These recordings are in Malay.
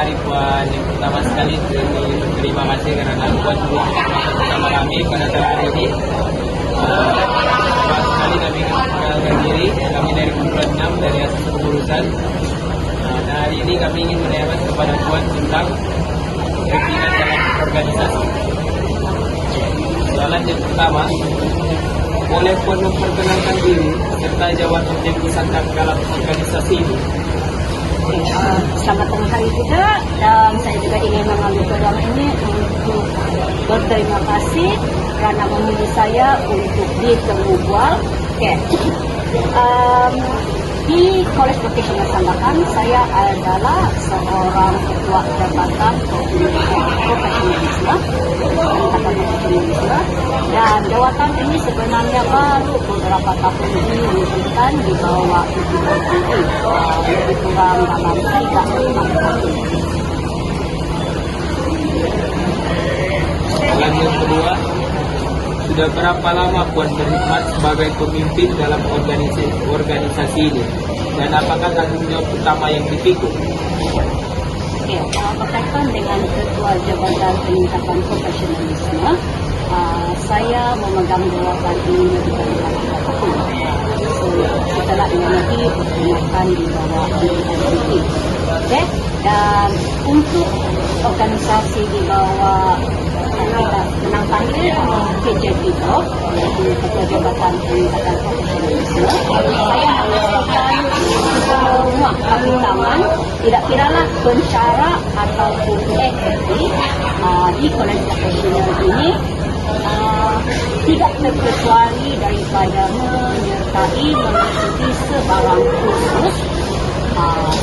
hari Puan. Yang pertama sekali terima kasih karena Puan bersama kami pada hari ini. Pertama sekali kami mengenalkan diri, kami dari kumpulan 6 dari Asas Kepengurusan. Dan hari ini kami ingin menanyakan kepada Puan tentang pimpinan dalam organisasi. Soalan yang pertama, boleh Puan memperkenalkan diri serta jawatan yang disandang dalam organisasi ini? Selamat tengah hari juga, dan saya juga ingin mengambil peluang ini untuk berterima kasih kerana memilih saya untuk ditemubual. Di Kolej Vocasional Sandakan, saya adalah seorang ketua jabatan profesionalisme, dan jawatan ini sebenarnya baru beberapa tahun diwujudkan di bawah PPLTV, lebih kurang dalam 3-5 tahun. Soalan yang kedua, sudah berapa lama Puan berkhidmat sebagai pemimpin dalam organisasi ini? Dan apakah tanggung jawab utama yang dipikul? Berkaitan dengan ketua jabatan peningkatan profesionalisme, saya memegang jawatan ini lebih dari 4 tahun. Setelah ini lagi berkhidmatan di bawah PPLTV. Dan untuk organisasi di bawah kita menang panggil KJP Group, yaitu Ketua Jabatan Peningkatan Profesionalisme, saya memastikan semua kapitangan, tidak kiralah pencara ataupun aktivis di Kolej Profesional ini tidak terkecuali daripada menyertai mengikuti sebarang kursus,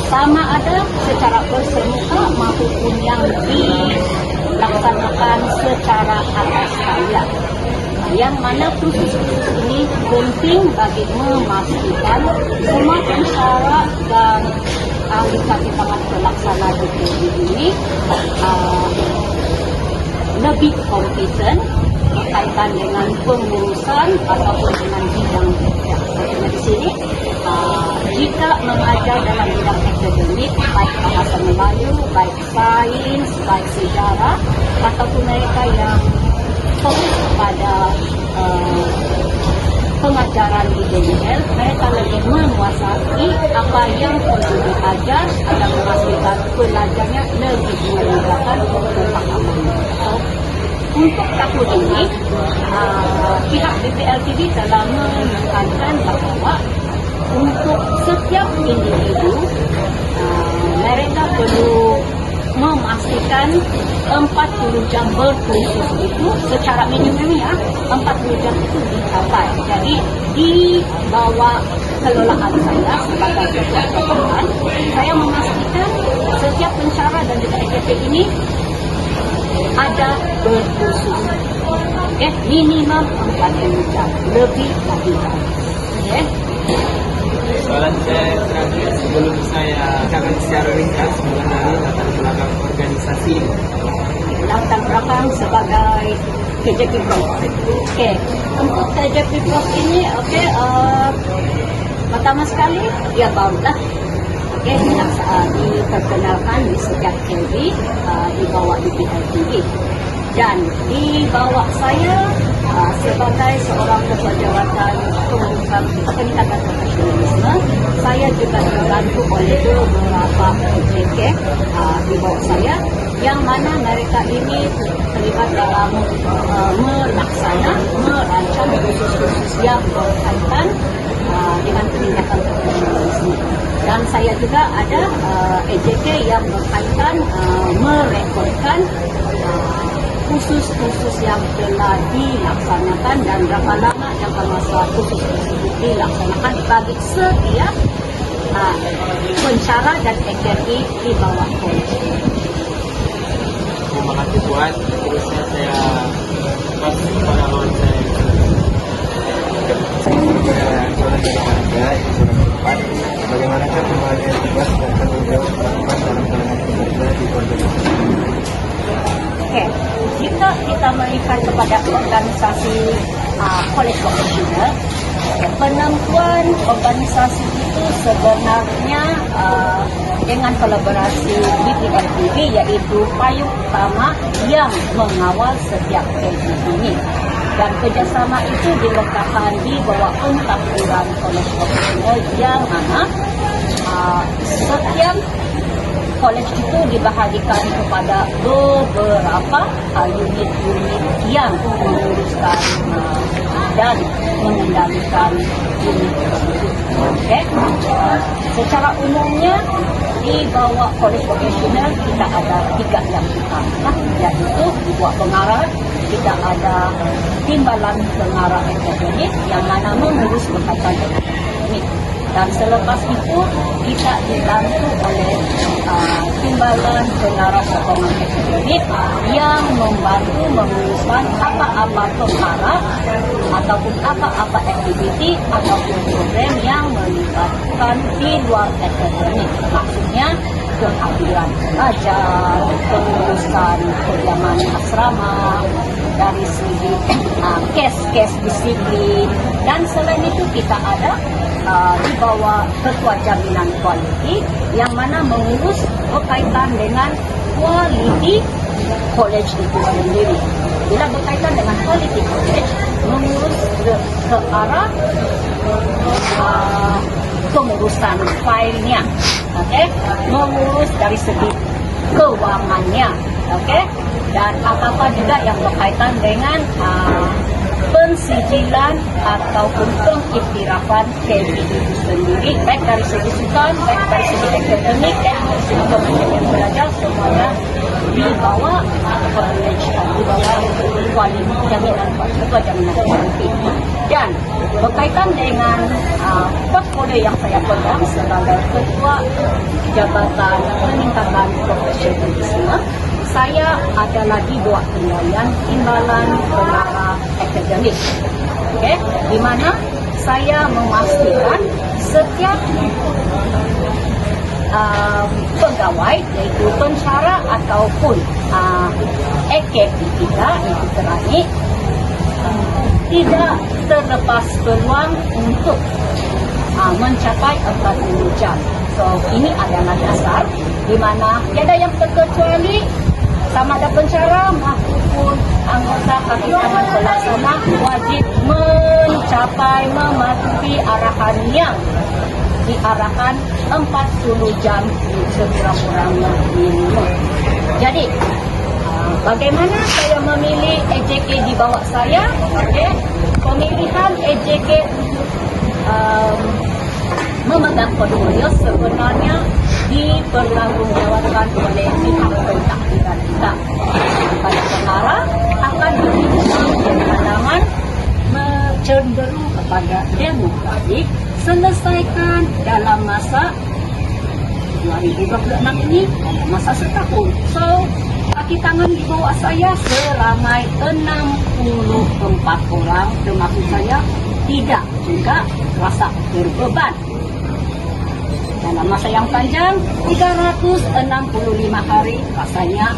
sama ada secara bersemuka maupun yang dilaksanakan secara atas talian. Yang mana kursus-kursus ini penting bagi memastikan semua pencara dan ahli kapitangan pelaksana DPD ini lebih kompeten berkaitan dengan pengurusan ataupun dengan bidang kerja. Di sini, jika mengajar dalam bidang akademik, baik bahasa Melayu, baik sains, baik sejarah, ataupun mereka yang fokus pada pengajaran di DBL, mereka lebih menguasai apa yang perlu diajar agar memastikan pelajarnya lebih menggunakan pemahaman. Untuk tahun ini, pihak BPLTV telah menekankan bahawa untuk setiap individu, mereka perlu memastikan 40 jam berkursus itu secara minimum 40 jam itu dicapai. Jadi di bawah kelolaan saya sebagai ketua jabatan, saya memastikan setiap pencara dan juga AKP ini ada berkursus. Minimum 40 jam, lebih lagi. Soalan saya terakhir sebelum saya akan secara ringkas mengenai latar belakang organisasi ini. Latar belakang sebagai KJP Group. Untuk KJP Group ini, pertama sekali dia barulah diperkenalkan di setiap KV di bawah BPLTV. Dan di bawah saya sebagai seorang ketua jabatan pengurusan peningkatan profesionalisme, saya juga dibantu oleh beberapa PJK di bawah saya, yang mana mereka ini terlibat dalam merancang kursus-kursus yang berkaitan dengan peningkatan profesionalisme. Dan saya juga ada EJK yang berkaitan merekodkan kursus-kursus yang telah dilaksanakan dan berapa lama jangka masa kursus tersebut dilaksanakan bagi setiap pencara dan akademi di bawah kolej. Terima kasih Puan. Terusnya saya kasih kepada lawan saya. Soalan dari Anda, soalan keempat, bagaimanakah pembagian tugas dan tanggung jawab dilakukan dalam kalangan pekerja di organisasi? Jika kita melihat kepada organisasi kolej profesional, penentuan organisasi itu itu sebenarnya dengan kolaborasi BPR TV, yaitu payung utama yang mengawal setiap KLPP ini. Dan kerjasama itu diletakkan di bawah pentadbiran College Profesional yang mana setiap college itu dibahagikan kepada beberapa unit-unit yang menguruskan dan mengendalikan unit tersebut. Okay? Secara umumnya di bawah college profesional kita ada 3 yang utama, yaitu buat pengarah, kita ada timbalan pengarah akademik yang mana mengurus berkaitan dengan akademik. Dan selepas itu kita dibantu oleh timbalan pengarah sokongan akademik yang membantu menguruskan apa-apa perkara ataupun apa-apa aktiviti ataupun program yang melibatkan di luar akademik. Maksudnya kehadiran pengajar, pengurusan kediaman asrama, dari segi kes-kes disiplin, dan selain itu kita ada di bawah Ketua Jaminan Kualiti yang mana mengurus berkaitan dengan kualiti college itu sendiri. Bila berkaitan dengan kualiti college, mengurus ke arah pengurusan filenya, okay? Mengurus dari segi keuangannya, okay? Dan apa-apa juga yang berkaitan dengan pensijilan ataupun pengiktirafan KLPP itu sendiri, baik dari segi sukan, baik dari segi akademik, dan dari segi pembelajaran belajar, semuanya di bawah college, di bawah kualiti jaminan kualiti. Dan berkaitan dengan portfolio yang saya pegang sebagai Ketua Jabatan Peningkatan Profesionalisme, saya ada lagi 2 kendalian timbalan pengarah akademik, okay? Di mana saya memastikan setiap pegawai, yaitu pensyarah ataupun AKP kita, itu kerani, tidak terlepas peluang untuk mencapai 40 jam. So, ini adalah dasar di mana tiada yang terkecuali, sama ada pensyarah maupun anggota kabinet pelaksana wajib mencapai mematuhi arahan yang diarahkan 40 jam sekurang-kurangnya minimum. Jadi, bagaimana saya memilih EJK di bawah saya? Okay. Pemilihan EJK memegang portfolio sebenarnya dipertanggungjawabkan oleh pihak pentadbiran kita. Pada pengarah akan diberikan pengalaman cenderung kepada demokratik, selesaikan dalam masa 2026 ini, dalam masa setahun. So, kaki tangan di bawah saya seramai 64 orang, termasuk saya, tidak juga rasa berbeban. Dalam masa yang panjang, 365 hari, rasanya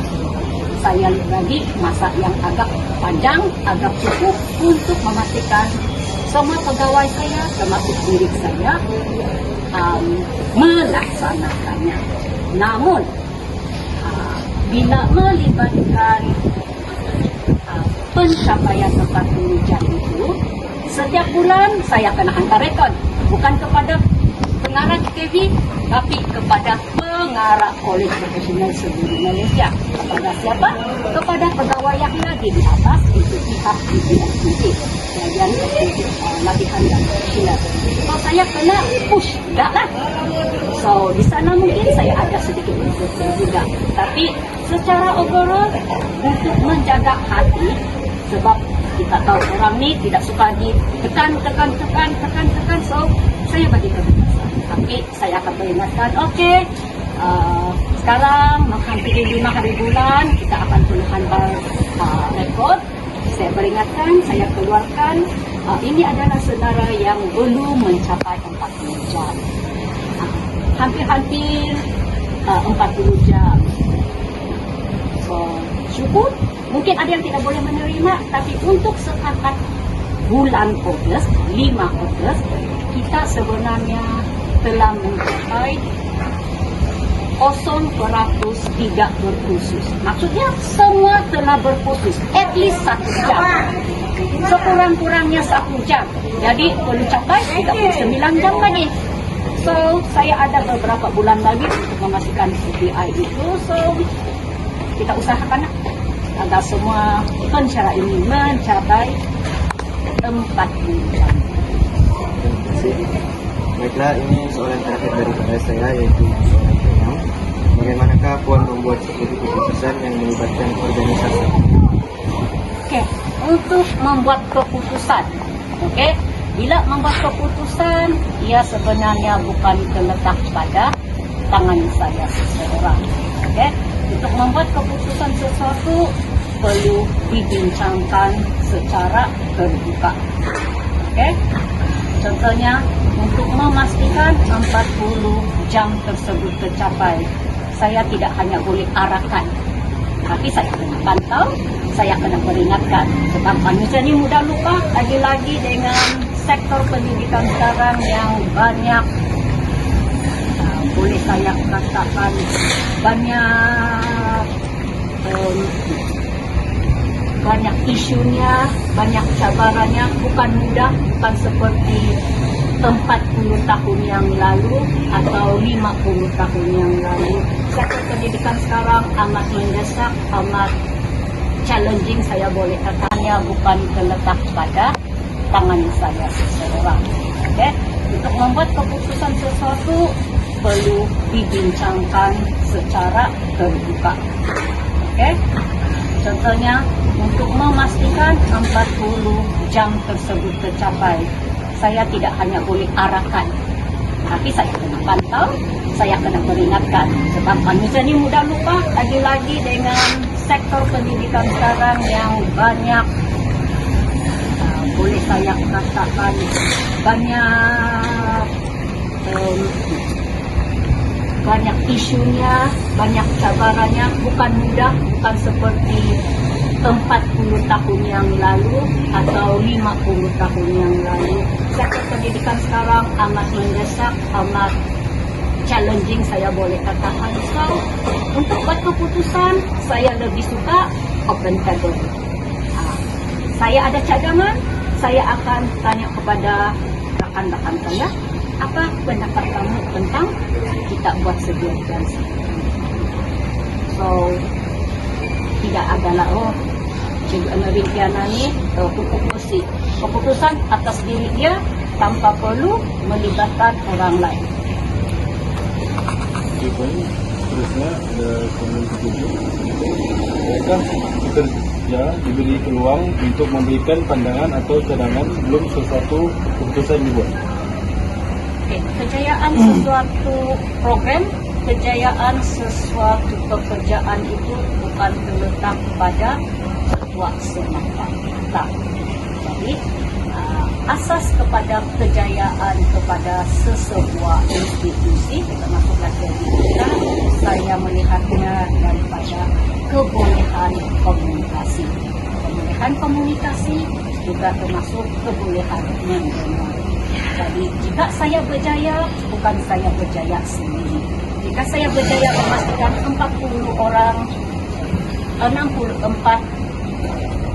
saya bagi masa yang agak panjang, agak cukup untuk memastikan semua pegawai saya, termasuk diri saya, melaksanakannya. Namun, bila melibatkan pencapaian 40 jam itu, setiap bulan saya kena hantar rekod, bukan kepada pengarah KV, tapi kepada pengarah College Profesional seluruh Malaysia. Kepada siapa? Kepada pegawai yang lagi di atas, itu pihak BPRTV, bagian latihan dan profesional. So, saya kena push juga lah. So, di sana mungkin saya ada sedikit berbeza juga. Tapi secara overall, untuk menjaga hati, sebab kita tahu orang ni tidak suka ditekan. So, saya bagi kebebasan. Tapi saya akan peringatkan, okey, sekarang menghampiri 5 hari bulan, kita akan perlu hantar rekod. Saya peringatkan, saya keluarkan, ini adalah saudara yang belum mencapai 40 jam. Hampir-hampir 40 jam. So, syukur, mungkin ada yang tidak boleh menerima, tapi untuk setakat bulan Ogos, 5 Ogos, kita sebenarnya telah mencapai 0% tidak berkursus. Maksudnya semua telah berkursus, at least 1 jam. Sekurang-kurangnya 1 jam. Jadi perlu capai 39 jam lagi. So, saya ada beberapa bulan lagi untuk memastikan KPI itu. So, kita usahakan agar semua pensyarah ini mencapai 40 jam. Baiklah, ini soalan terakhir daripada saya, yaitu bagaimanakah Puan membuat sebuah keputusan yang melibatkan organisasi? Oke, untuk membuat keputusan, oke, bila membuat keputusan, ia sebenarnya bukan terletak pada tangan saya seseorang. Oke, untuk membuat keputusan sesuatu perlu dibincangkan secara terbuka. Oke, contohnya untuk memastikan 40 jam tersebut tercapai, saya tidak hanya boleh arahkan, tapi saya kena pantau, saya kena peringatkan. Sebab manusia ini mudah lupa, lagi-lagi dengan sektor pendidikan sekarang yang banyak, boleh saya katakan banyak isunya, banyak cabarannya, bukan mudah, bukan seperti 40 tahun yang lalu atau 50 tahun yang lalu. Sektor pendidikan sekarang amat mendesak, amat challenging, saya boleh katakannya, bukan terletak pada tangan saya seseorang. Okay? Untuk membuat keputusan sesuatu perlu dibincangkan secara terbuka. Okay? Contohnya, untuk memastikan 40 jam tersebut tercapai, saya tidak hanya boleh arahkan, tapi saya kena pantau, saya kena peringatkan. Sebab manusia ini mudah lupa, lagi-lagi dengan sektor pendidikan sekarang yang banyak, boleh saya katakan banyak isunya, banyak cabarannya, bukan mudah, bukan seperti 40 tahun yang lalu atau 50 tahun yang lalu. Sektor pendidikan sekarang amat mendesak, amat challenging, saya boleh katakan. So, untuk buat keputusan, saya lebih suka open table. Saya ada cadangan, saya akan tanya kepada rakan-rakan saya, apa pendapat kamu tentang kita buat sebuah organisasi. So, tidak adalah, Cikgu Amerikiana ni keputusan atas diri dia tanpa perlu melibatkan orang lain. Terusnya ada komunikasi. Mereka bekerja diberi peluang untuk memberikan pandangan atau cadangan sebelum sesuatu keputusan dibuat. Kejayaan sesuatu program, kejayaan sesuatu pekerjaan itu bukan terletak pada ketua semata. Jadi asas kepada kejayaan kepada sesebuah institusi, termasuklah kita, saya melihatnya daripada kebolehan komunikasi. Kebolehan komunikasi juga termasuk kebolehan mendengar. Jadi jika saya berjaya, bukan saya berjaya sendiri. Jika saya berjaya memastikan 64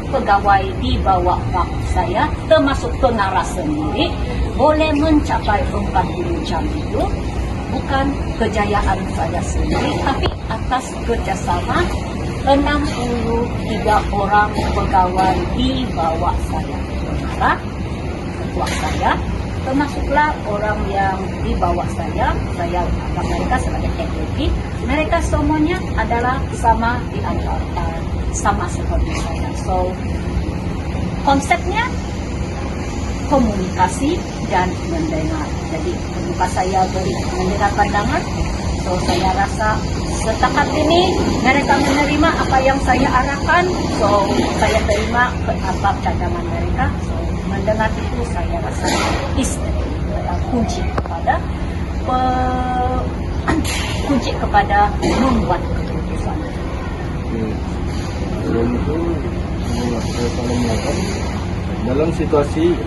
pegawai di bawah bak saya, termasuk pengarah sendiri, boleh mencapai 40 jam itu, bukan kejayaan saya sendiri, tapi atas kerjasama 63 orang pegawai di bawah saya. Pengarah, ketua saya, termasuklah orang yang di bawah saya anggap mereka sebagai teknologi. Mereka semuanya adalah sama diajarkan, sama seperti saya. So, konsepnya komunikasi dan mendengar. Jadi, ketika saya beri mendengar pandangan, so saya rasa setakat ini mereka menerima apa yang saya arahkan. So, saya terima apa cadangan mereka. So, mendengar itu saya rasa kunci kepada membuat keputusan. Sebelum itu, saya mengatakan dalam situasi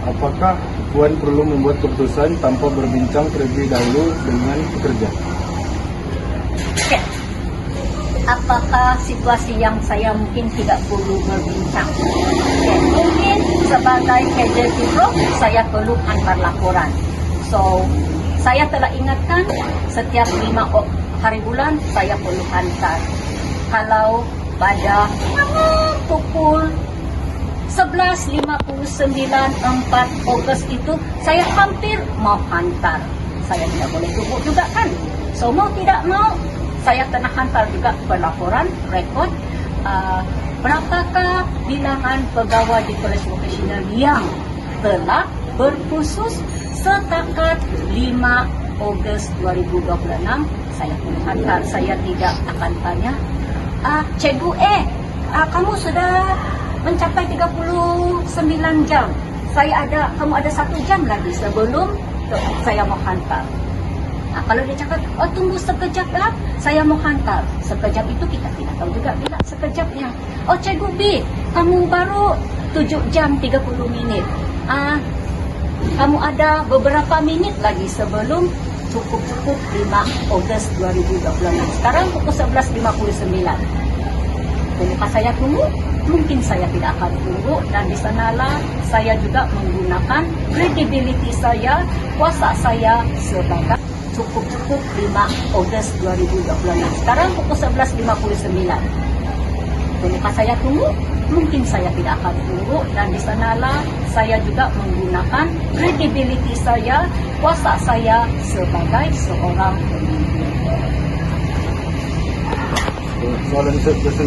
apakah Puan perlu membuat keputusan tanpa berbincang terlebih dahulu dengan pekerja. Oke. Apakah situasi yang saya mungkin tidak perlu berbincang? Oke. Mungkin sebagai casualty group, saya perlu hantar laporan. So, saya telah ingatkan setiap 5 hari bulan saya perlu hantar. Kalau pada pukul 11.59 4 Ogos itu saya hampir mau hantar. Saya tidak boleh tunggu juga kan. So mau tidak mau saya kena hantar juga pelaporan rekod berapakah bilangan pegawai di kolej vokasional yang telah berkursus setakat 5 Ogos 2026. Saya perlu hantar. Saya tidak akan tanya, Cikgu kamu sudah mencapai 39 jam. Kamu ada 1 jam lagi sebelum saya mau hantar. Kalau dia cakap, tunggu sekejap lah, saya mau hantar. Sekejap itu kita tidak tahu juga bila sekejapnya. Cikgu B, kamu baru 7 jam 30 minit. Kamu ada beberapa minit lagi sebelum cukup 5 Ogos 2026. Sekarang pukul 11.59. Kenapa saya tunggu? Mungkin saya tidak akan tunggu, dan di sanalah saya juga menggunakan credibility saya, kuasa saya sebagai cukup 5 Ogos 2026. Sekarang pukul 11.59. Kenapa saya tunggu? Mungkin saya tidak akan tunggu, dan di sanalah saya juga menggunakan credibility saya, kuasa saya sebagai seorang pemimpin. Soalan ke-9.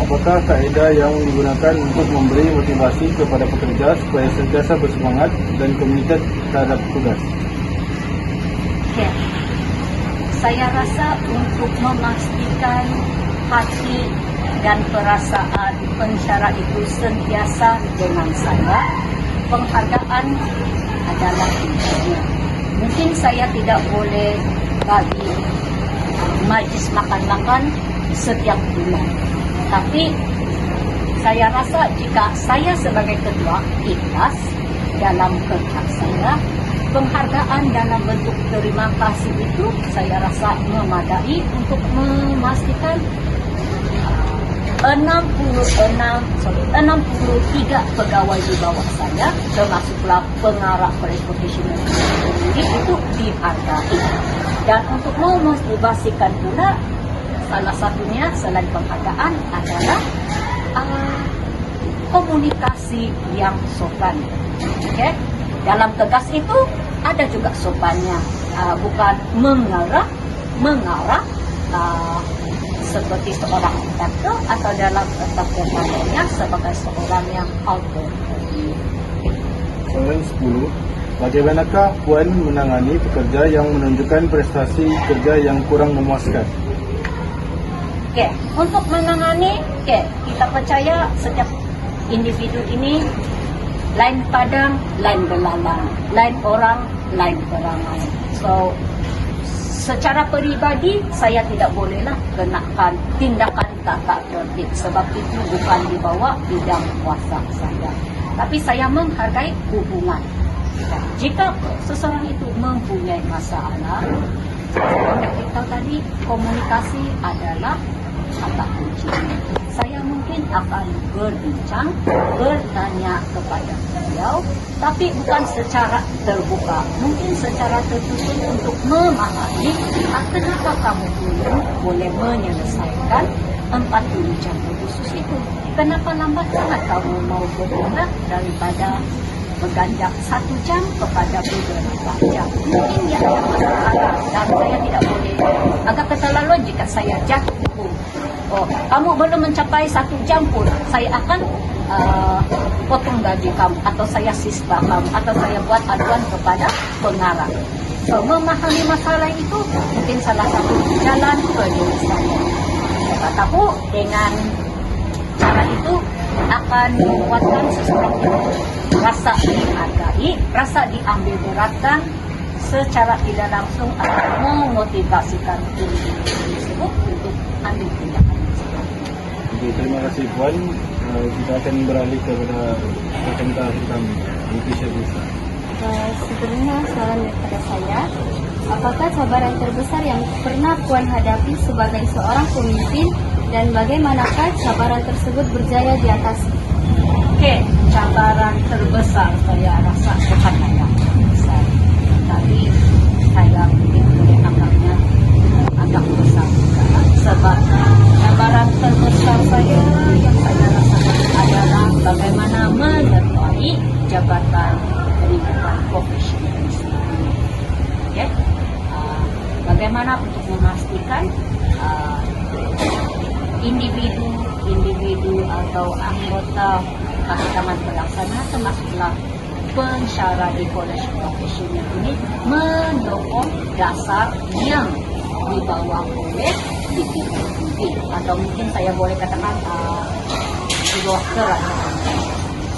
Apakah kaedah yang digunakan untuk memberi motivasi kepada pekerja supaya sentiasa bersemangat dan komited terhadap tugas? Okay. Saya rasa untuk memastikan hati dan perasaan pensyarah itu sentiasa dengan saya, penghargaan adalah intinya. Mungkin saya tidak boleh bagi majlis makan-makan setiap bulan, tapi saya rasa jika saya sebagai ketua ikhlas dalam kerja saya, penghargaan dalam bentuk terima kasih itu saya rasa memadai untuk memastikan 63 pegawai di bawah saya, termasuklah pengarah kolej vokasional itu dihargai. Dan untuk memotivasikan pula, salah satunya selain penghargaan adalah komunikasi yang sopan. Okay? Dalam tegas itu ada juga sopannya, bukan mengarah seperti seorang diktator, atau dalam ketatanegaraan sebagai seorang yang autoritatif. Soalan 10. Bagaimanakah Puan menangani pekerja yang menunjukkan prestasi kerja yang kurang memuaskan? Okey, untuk menangani, kita percaya setiap individu ini lain padang, lain belalang, lain orang, lain perangai. So, secara peribadi saya tidak bolehlah kenakan tindakan tak tertib, sebab itu bukan di bawah bidang kuasa saya. Tapi saya menghargai hubungan. Jika seseorang itu mempunyai masalah, seperti kita tadi, komunikasi adalah kata kunci. Saya mungkin akan berbincang, bertanya kepada beliau, tapi bukan secara terbuka, mungkin secara tertutup untuk memahami kenapa kamu boleh menyelesaikan 40 jam khusus itu. Kenapa lambat sangat kamu mau berpindah daripada berganjak 1 jam kepada beberapa jam. Mungkin dia ada masalah dan saya tidak boleh agak keterlaluan jika saya jatuh. Kamu belum mencapai 1 jam pun saya akan potong gaji kamu, atau saya sispa kamu, atau saya buat aduan kepada pengarah. So, memahami masalah itu mungkin salah satu jalan penyelesaian. Siapa tahu dengan cara itu akan membuatkan seseorang itu rasa dihargai, rasa diambil beratkan, secara tidak langsung akan memotivasikan diri tersebut untuk ambil tindakan. Oke, terima kasih Puan. Kita akan beralih kepada rekan kami, Leticia Busa. Sebenarnya soalan daripada saya, apakah cabaran terbesar yang pernah Puan hadapi sebagai seorang pemimpin dan bagaimanakah cabaran tersebut berjaya diatasi? Oke, cabaran terbesar saya rasa bukan hanya besar, tapi saya mungkin melihatnya agak besar juga. Sebab cabaran terbesar saya yang saya rasakan adalah bagaimana menyertai jabatan pendidikan profesional ini. Okay? Bagaimana untuk memastikan individu atau anggota Mahkamah Pelaksana termasuklah pensyarah di Kolej Profesional ini mendukung dasar yang dibawa oleh DPRTB, atau mungkin saya boleh katakan di bawah kerajaan.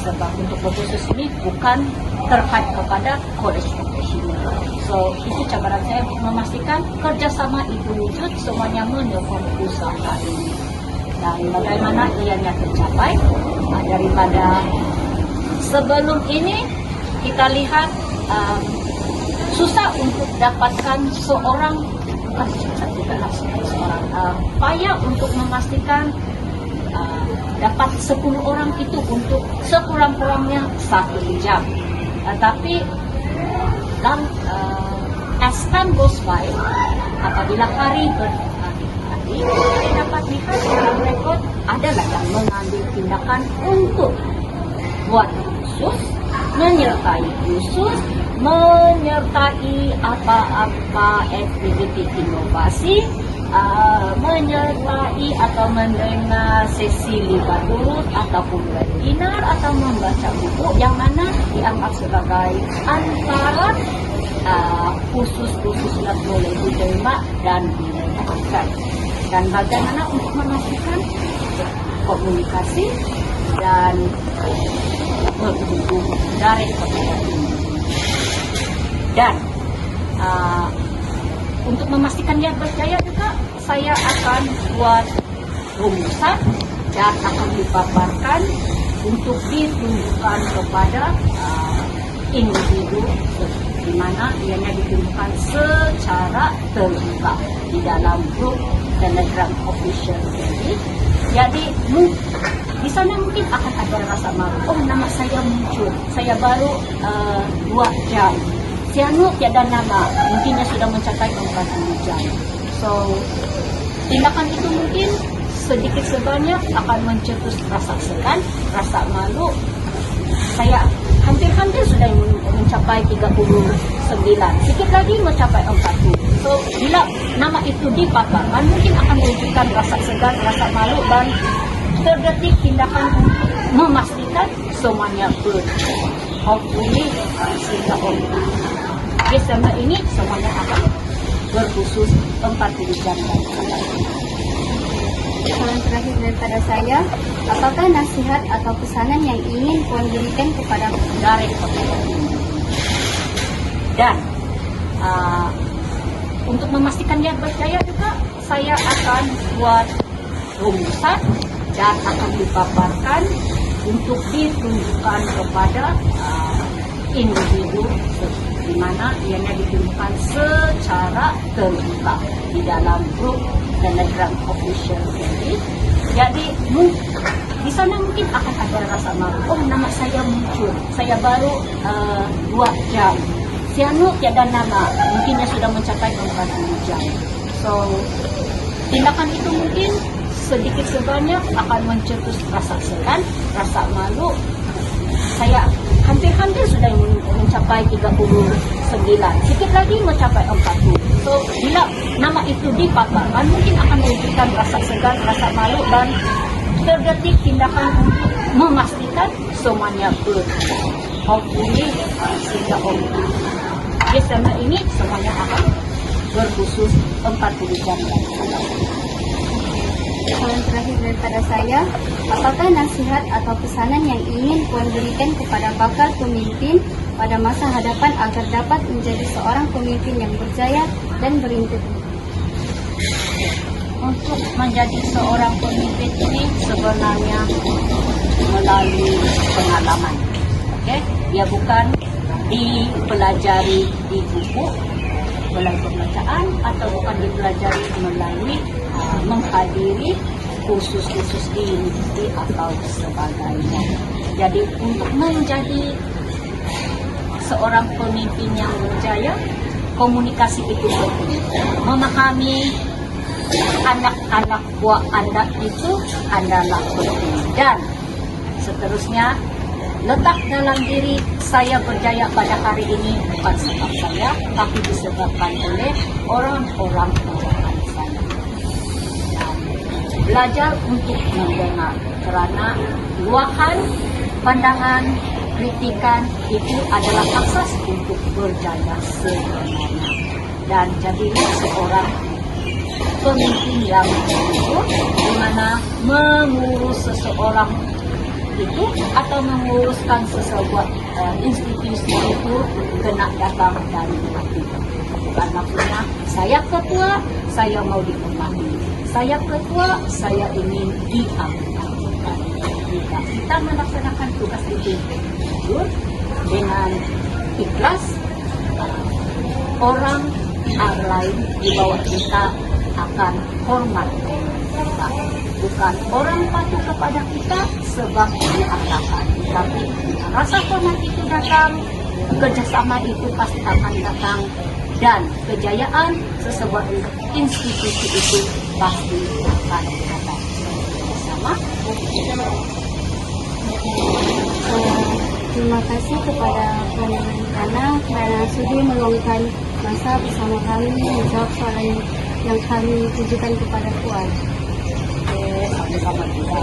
Sebab untuk khusus ini bukan terkait kepada Kolej Profesional. So itu cabaran saya untuk memastikan kerjasama itu wujud, semuanya mendukung usaha ini. Dan bagaimana ianya tercapai daripada sebelum ini kita lihat susah untuk dapatkan seorang, bukan susah juga seorang, payah untuk memastikan dapat 10 orang itu untuk sekurang-kurangnya 1 jam. Tapi dan as time goes by, apabila hari berhari, kita dapat lihat dalam rekod adalah yang mengambil tindakan untuk buat khusus, menyertai apa-apa aktiviti inovasi, menyertai atau mendengar sesi libat turut ataupun webinar atau membaca buku yang mana dianggap sebagai antara khusus yang boleh diterima dan dilakukan. Dan bagaimana untuk memastikan komunikasi dan berhubung dari kepada ini. Dan untuk memastikan dia berjaya juga, saya akan buat rumusan dan akan dipaparkan untuk ditunjukkan kepada individu di mana ianya ditunjukkan secara terbuka di dalam grup Telegram official. Jadi di sana mungkin akan ada rasa malu. Oh, nama saya muncul, saya baru 2 jam. Sianu tiada nama, mungkinnya sudah mencapai 40 jam. So, tindakan itu mungkin sedikit sebanyak akan mencetus rasa segan, rasa malu. Saya hampir-hampir sudah mencapai 39, sedikit lagi mencapai 40. So, bila nama itu dipaparkan, mungkin akan menunjukkan rasa segan, rasa malu, dan terdetik tindakan untuk memastikan semuanya hopefully sehingga Desember ini semuanya akan berkhusus 40 jam. Soalan terakhir daripada saya, apakah nasihat atau pesanan yang ingin Puan berikan kepada dari dan untuk memastikan dia berjaya juga, saya akan buat rumusan dan akan dipaparkan untuk ditunjukkan kepada individu di mana ianya ditunjukkan secara terbuka di dalam grup Telegram official. Jadi di sana mungkin akan ada rasa malu. Oh, nama saya muncul, saya baru 2 jam. Sianu tiada nama, mungkinnya sudah mencapai 40 jam. So, tindakan itu mungkin sedikit sebanyak akan mencetus rasa segan, rasa malu. Saya hampir-hampir sudah mencapai 39, sedikit lagi mencapai 40. So, bila nama itu dipaparkan, mungkin akan menunjukkan rasa segan, rasa malu, dan terdetik tindakan untuk memastikan semuanya hopefully sehingga Desember ini semuanya akan berkhusus 40 jam. Soalan terakhir daripada saya, apakah nasihat atau pesanan yang ingin Puan berikan kepada bakal pemimpin pada masa hadapan agar dapat menjadi seorang pemimpin yang berjaya dan berintegritas? Untuk menjadi seorang pemimpin ini sebenarnya melalui pengalaman. Okay? Dia bukan dipelajari di buku melalui pembacaan atau bukan dipelajari melalui menghadiri kursus-kursus di universiti atau sebagainya. Jadi untuk menjadi seorang pemimpin yang berjaya, komunikasi itu penting. Memahami anak-anak buah Anda itu adalah penting. Dan seterusnya, letak dalam diri saya berjaya pada hari ini bukan sebab saya, tapi disebabkan oleh orang-orang bawahan saya. Dan belajar untuk mendengar, karena luahan, pandangan, kritikan itu adalah asas untuk berjaya sebenarnya. Dan jadilah seorang pemimpin yang jujur, di mana mengurus seseorang itu atau menguruskan sesebuah institusi itu kena datang dari hati. Bukan maksudnya saya ketua, saya mau dihormati. Saya ketua, saya ingin diampuni. Jika kita melaksanakan tugas itu jujur dengan ikhlas, orang lain di bawah kita akan hormat kita. Bukan orang patuh kepada kita sebab diarahkan, tapi rasa hormat itu datang, kerjasama itu pasti akan datang, dan kejayaan sesebuah institusi itu pasti akan datang bersama. Terima kasih kepada pandangan Ana karena sudi meluangkan masa bersama kami menjawab soalan yang kami tujukan kepada Puan. Sama-sama juga.